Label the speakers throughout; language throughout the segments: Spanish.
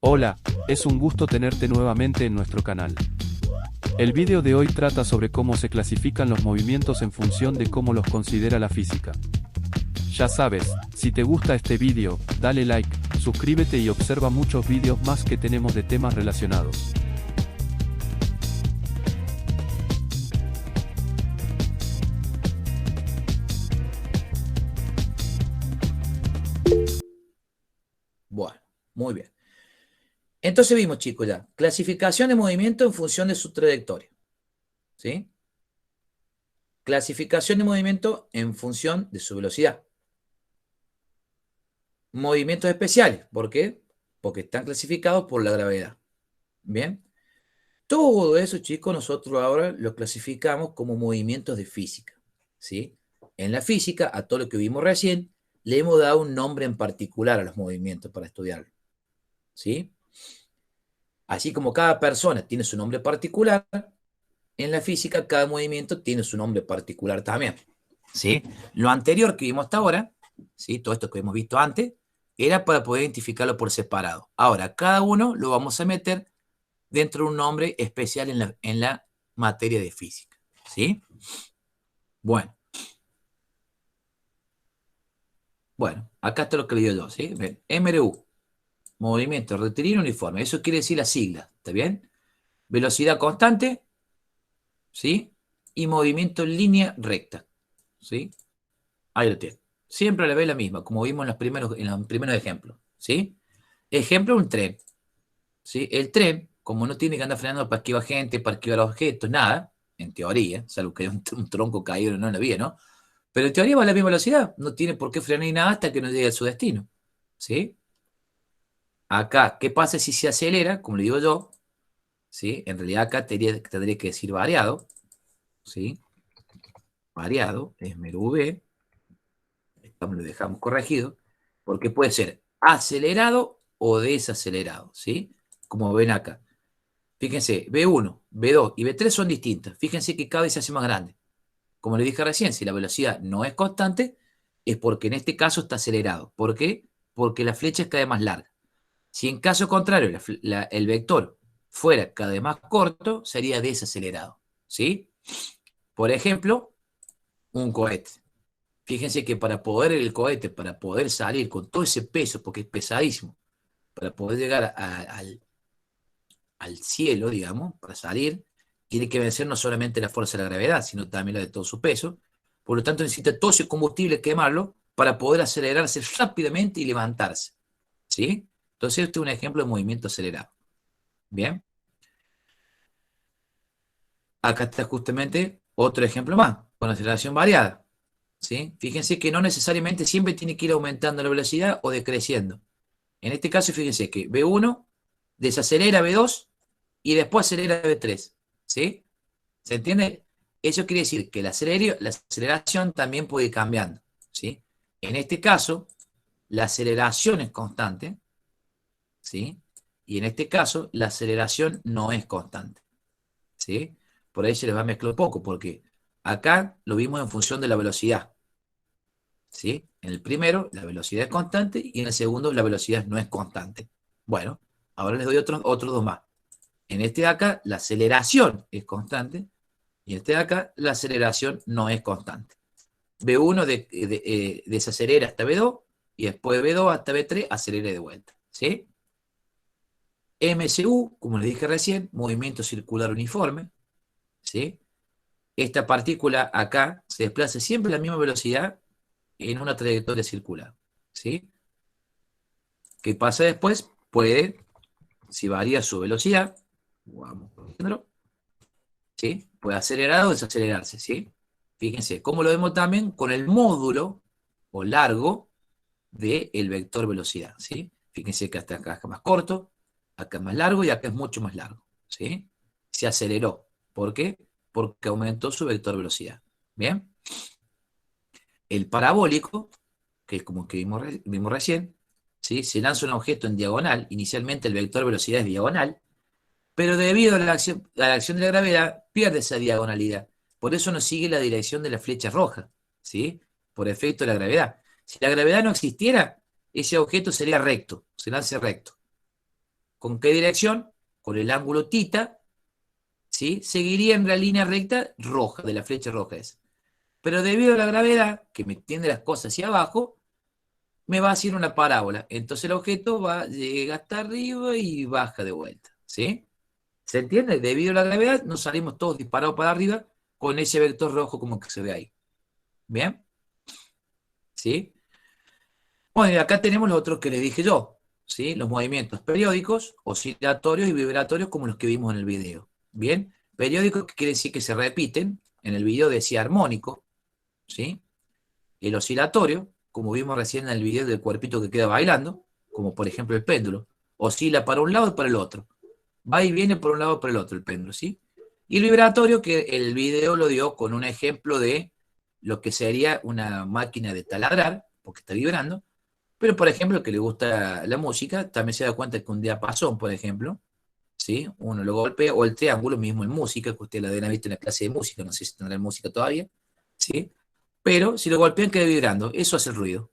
Speaker 1: Hola, es un gusto tenerte nuevamente en nuestro canal. El vídeo de hoy trata sobre cómo se clasifican los movimientos en función de cómo los considera la física. Ya sabes, si te gusta este vídeo, dale like, suscríbete y observa muchos vídeos más que tenemos de temas relacionados.
Speaker 2: Bueno, muy bien. Entonces vimos, chicos, ya. Clasificación de movimiento en función de su trayectoria. ¿Sí? Clasificación de movimiento en función de su velocidad. Movimientos especiales. ¿Por qué? Porque están clasificados por la gravedad. Bien. Todo eso, chicos, nosotros ahora lo clasificamos como movimientos de física. ¿Sí? En la física, a todo lo que vimos recién, le hemos dado un nombre en particular a los movimientos para estudiarlo. ¿Sí? Así como cada persona tiene su nombre particular, en la física cada movimiento tiene su nombre particular también. ¿Sí? Lo anterior que vimos hasta ahora, ¿sí? Todo esto que hemos visto antes, era para poder identificarlo por separado. Ahora, cada uno lo vamos a meter dentro de un nombre especial en la materia de física. ¿Sí? Bueno, bueno, acá está lo que le digo yo. ¿Sí? Ven, MRU, movimiento rectilíneo uniforme. Eso quiere decir la sigla. ¿Está bien? Velocidad constante, ¿sí? Y movimiento en línea recta. ¿Sí? Ahí lo tiene. Siempre la ve la misma, como vimos en los primeros ejemplos. ¿Sí? Ejemplo, un tren. ¿Sí? El tren, como no tiene que andar frenando para esquivar gente, para esquivar objetos, nada, en teoría, salvo que haya un tronco caído no en la vía, ¿no? Pero en teoría va a la misma velocidad, no tiene por qué frenar ni nada hasta que no llegue a su destino. ¿Sí? Acá, ¿qué pasa si se acelera? Como le digo yo, ¿sí? En realidad acá tendría que decir variado, ¿sí? Variado, es mero V, lo dejamos corregido, porque puede ser acelerado o desacelerado, ¿sí? Como ven acá. Fíjense, B1, B2 y B3 son distintas. Fíjense que cada vez se hace más grande. Como les dije recién, si la velocidad no es constante, es porque en este caso está acelerado. ¿Por qué? Porque la flecha es cada vez más larga. Si en caso contrario el vector fuera cada vez más corto, sería desacelerado, ¿sí? Por ejemplo, un cohete. Fíjense que para poder salir con todo ese peso, porque es pesadísimo, para poder llegar al cielo, digamos, para salir, tiene que vencer no solamente la fuerza de la gravedad, sino también la de todo su peso. Por lo tanto, necesita todo ese combustible quemarlo para poder acelerarse rápidamente y levantarse. ¿Sí? Entonces, este es un ejemplo de movimiento acelerado. Bien. Acá está justamente otro ejemplo más, con aceleración variada. ¿Sí? Fíjense que no necesariamente siempre tiene que ir aumentando la velocidad o decreciendo. En este caso, fíjense que B1 desacelera B2 y después acelera B3. ¿Sí? ¿Se entiende? Eso quiere decir que la aceleración también puede ir cambiando. ¿Sí? En este caso, la aceleración es constante. ¿Sí? Y en este caso, la aceleración no es constante. ¿Sí? Por ahí se les va a mezclar un poco, porque acá lo vimos en función de la velocidad. ¿Sí? En el primero, la velocidad es constante y en el segundo, la velocidad no es constante. Bueno, ahora les doy otros dos más. En este de acá, la aceleración es constante y en este de acá, la aceleración no es constante. B1 desacelera hasta B2 y después de B2 hasta B3 acelera de vuelta. ¿Sí? MCU, como les dije recién, movimiento circular uniforme. ¿Sí? Esta partícula acá se desplaza siempre a la misma velocidad en una trayectoria circular. ¿Sí? ¿Qué pasa después? Puede, si varía su velocidad, vamos a ¿sí? Puede acelerar o desacelerarse, ¿sí? Fíjense, cómo lo vemos también con el módulo o largo del vector velocidad, ¿sí? Fíjense que hasta acá es más corto, acá es más largo y acá es mucho más largo, ¿sí? Se aceleró. ¿Por qué? Porque aumentó su vector velocidad. ¿Bien? El parabólico, que es como que vimos recién, ¿sí? Se lanza un objeto en diagonal, inicialmente el vector velocidad es diagonal, pero debido a la acción de la gravedad pierde esa diagonalidad. Por eso no sigue la dirección de la flecha roja, ¿sí? Por efecto de la gravedad. Si la gravedad no existiera, ese objeto sería recto, se lanza recto. ¿Con qué dirección? Con el ángulo θ, ¿sí? Seguiría en la línea recta roja, de la flecha roja esa. Pero debido a la gravedad, que me tiende las cosas hacia abajo, me va a hacer una parábola. Entonces el objeto llega hasta arriba y baja de vuelta, ¿sí? ¿Se entiende? Debido a la gravedad, nos salimos todos disparados para arriba con ese vector rojo como que se ve ahí. ¿Bien? ¿Sí? Bueno, y acá tenemos los otros que les dije yo, ¿sí? Los movimientos periódicos, oscilatorios y vibratorios como los que vimos en el video. ¿Bien? Periódicos, que quiere decir que se repiten. En el video decía armónico, ¿sí? El oscilatorio, como vimos recién en el video del cuerpito que queda bailando, como por ejemplo el péndulo, oscila para un lado y para el otro. Va y viene por un lado y por el otro el péndulo, ¿sí? Y el vibratorio, que el video lo dio con un ejemplo de lo que sería una máquina de taladrar, porque está vibrando, pero por ejemplo, el que le gusta la música, también se da cuenta que un diapasón, por ejemplo, ¿sí? Uno lo golpea, o el triángulo mismo en música, que usted lo habrá visto en la clase de música, no sé si tendrá música todavía, ¿sí? Pero si lo golpean queda vibrando, eso hace el ruido,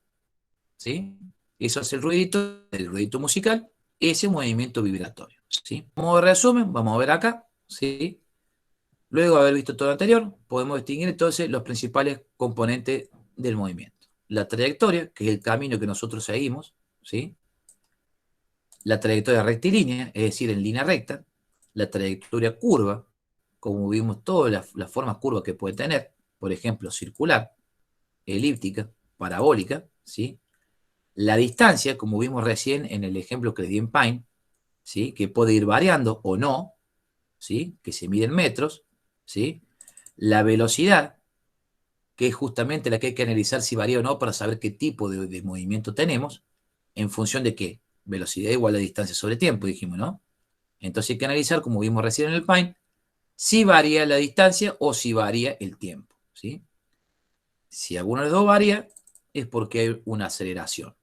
Speaker 2: ¿sí? Eso hace el ruidito musical, ese movimiento vibratorio, ¿sí? Como resumen, vamos a ver acá, ¿sí? Luego de haber visto todo lo anterior, podemos distinguir entonces los principales componentes del movimiento. La trayectoria, que es el camino que nosotros seguimos, ¿sí? La trayectoria rectilínea, es decir, en línea recta. La trayectoria curva, como vimos todas las formas curvas que puede tener, por ejemplo, circular, elíptica, parabólica, ¿sí? La distancia, como vimos recién en el ejemplo que les di en Pine, ¿sí? Que puede ir variando o no, ¿sí? Que se mide en metros, ¿sí? La velocidad, que es justamente la que hay que analizar si varía o no para saber qué tipo de movimiento tenemos, en función de qué. Velocidad igual a distancia sobre tiempo, dijimos, ¿no? Entonces hay que analizar, como vimos recién en el Pine, si varía la distancia o si varía el tiempo, ¿sí? Si alguno de los dos varía, es porque hay una aceleración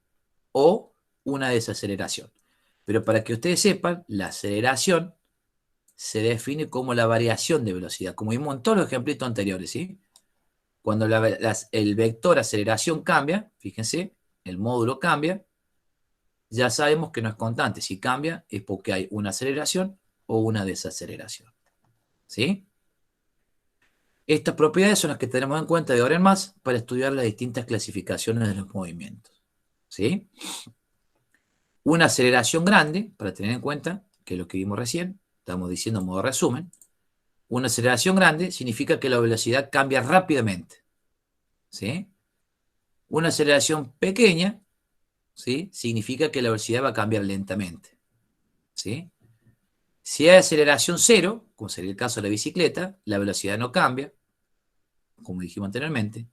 Speaker 2: o una desaceleración. Pero para que ustedes sepan, la aceleración se define como la variación de velocidad, como vimos en todos los ejemplitos anteriores, ¿sí? Cuando el vector aceleración cambia, fíjense, el módulo cambia, ya sabemos que no es constante. Si cambia es porque hay una aceleración o una desaceleración, ¿sí? Estas propiedades son las que tenemos en cuenta de ahora en más para estudiar las distintas clasificaciones de los movimientos, ¿sí? Una aceleración grande, para tener en cuenta, que es lo que vimos recién, estamos diciendo en modo resumen, una aceleración grande significa que la velocidad cambia rápidamente, ¿sí? Una aceleración pequeña, ¿sí? Significa que la velocidad va a cambiar lentamente, ¿sí? Si hay aceleración cero, como sería el caso de la bicicleta, la velocidad no cambia, como dijimos anteriormente.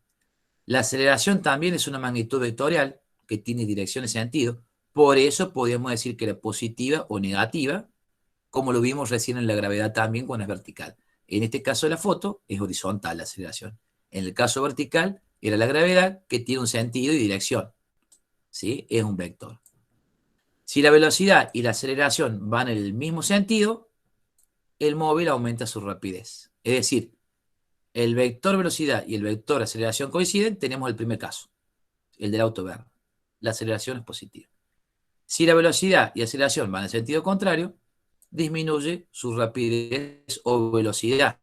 Speaker 2: La aceleración también es una magnitud vectorial que tiene dirección y sentido, por eso podríamos decir que era positiva o negativa, como lo vimos recién en la gravedad también cuando es vertical. En este caso de la foto es horizontal la aceleración. En el caso vertical era la gravedad que tiene un sentido y dirección, ¿sí? Es un vector. Si la velocidad y la aceleración van en el mismo sentido, el móvil aumenta su rapidez. Es decir, el vector velocidad y el vector aceleración coinciden, tenemos el primer caso, el del auto verde. La aceleración es positiva. Si la velocidad y aceleración van en sentido contrario, disminuye su rapidez o velocidad,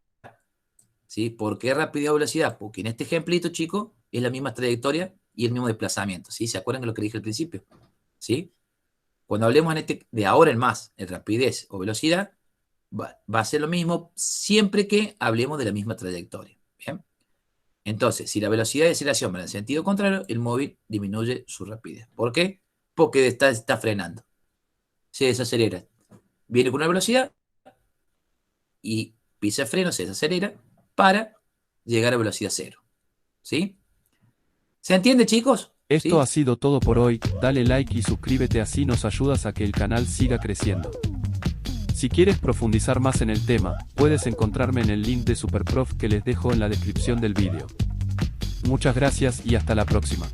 Speaker 2: ¿sí? ¿Por qué rapidez o velocidad? Porque en este ejemplito, chicos, es la misma trayectoria y el mismo desplazamiento, ¿sí? ¿Se acuerdan de lo que dije al principio? ¿Sí? Cuando hablemos de ahora en más, en rapidez o velocidad, va a ser lo mismo siempre que hablemos de la misma trayectoria. ¿Bien? Entonces, si la velocidad de aceleración va en el sentido contrario, el móvil disminuye su rapidez. ¿Por qué? Porque está frenando. Se desacelera. Viene con una velocidad y pisa el freno, se desacelera para llegar a velocidad cero. ¿Sí? ¿Se entiende, chicos?
Speaker 1: Esto
Speaker 2: ¿Sí?
Speaker 1: ha sido todo por hoy, dale like y suscríbete, así nos ayudas a que el canal siga creciendo. Si quieres profundizar más en el tema, puedes encontrarme en el link de Superprof que les dejo en la descripción del vídeo. Muchas gracias y hasta la próxima.